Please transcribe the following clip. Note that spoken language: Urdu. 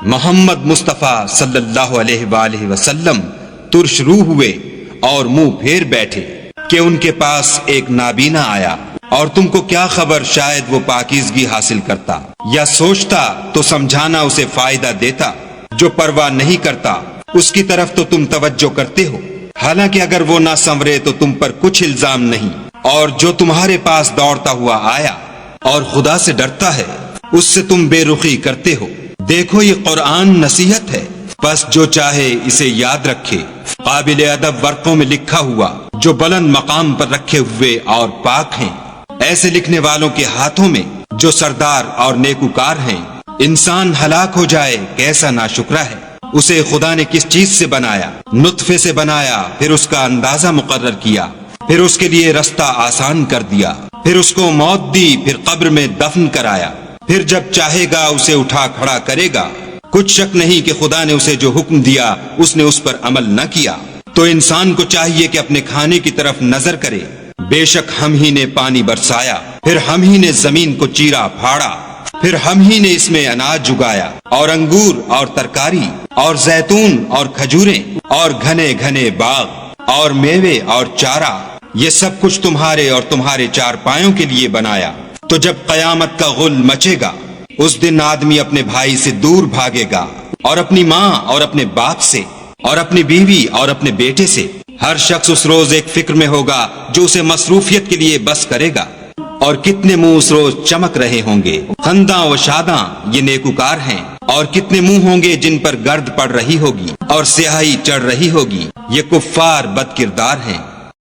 محمد مصطفیٰ صلی اللہ علیہ وآلہ وسلم ترش روح ہوئے اور منہ پھیر بیٹھے کہ ان کے پاس ایک نابینا آیا، اور تم کو کیا خبر شاید وہ پاکیزگی حاصل کرتا یا سوچتا تو سمجھانا اسے فائدہ دیتا۔ جو پرواہ نہیں کرتا اس کی طرف تو تم توجہ کرتے ہو، حالانکہ اگر وہ نہ سنورے تو تم پر کچھ الزام نہیں، اور جو تمہارے پاس دوڑتا ہوا آیا اور خدا سے ڈرتا ہے اس سے تم بے رخی کرتے ہو۔ دیکھو یہ قرآن نصیحت ہے، بس جو چاہے اسے یاد رکھے۔ قابل ادب ورقوں میں لکھا ہوا جو بلند مقام پر رکھے ہوئے اور پاک ہیں، ایسے لکھنے والوں کے ہاتھوں میں جو سردار اور نیکوکار ہیں۔ انسان ہلاک ہو جائے کیسا ناشکرا ہے۔ اسے خدا نے کس چیز سے بنایا؟ نطفے سے بنایا، پھر اس کا اندازہ مقرر کیا، پھر اس کے لیے رستہ آسان کر دیا، پھر اس کو موت دی، پھر قبر میں دفن کرایا، پھر جب چاہے گا اسے اٹھا کھڑا کرے گا۔ کچھ شک نہیں کہ خدا نے اسے جو حکم دیا اس نے اس پر عمل نہ کیا۔ تو انسان کو چاہیے کہ اپنے کھانے کی طرف نظر کرے۔ بے شک ہم ہی نے پانی برسایا، پھر ہم ہی نے زمین کو چیرا پھاڑا، پھر ہم ہی نے اس میں اناج اگایا، اور انگور اور ترکاری اور زیتون اور کھجوریں اور گھنے گھنے باغ اور میوے اور چارہ، یہ سب کچھ تمہارے اور تمہارے چارپایوں کے لیے بنایا۔ تو جب قیامت کا غل مچے گا اس دن آدمی اپنے بھائی سے دور بھاگے گا، اور اپنی ماں اور اپنے باپ سے، اور اپنی بیوی اور اپنے بیٹے سے۔ ہر شخص اس روز ایک فکر میں ہوگا جو اسے مصروفیت کے لیے بس کرے گا۔ اور کتنے منہ اس روز چمک رہے ہوں گے، خنداں و شاداں، یہ نیکوکار ہیں۔ اور کتنے منہ ہوں گے جن پر گرد پڑ رہی ہوگی اور سیاہی چڑھ رہی ہوگی، یہ کفار بد کردار ہیں۔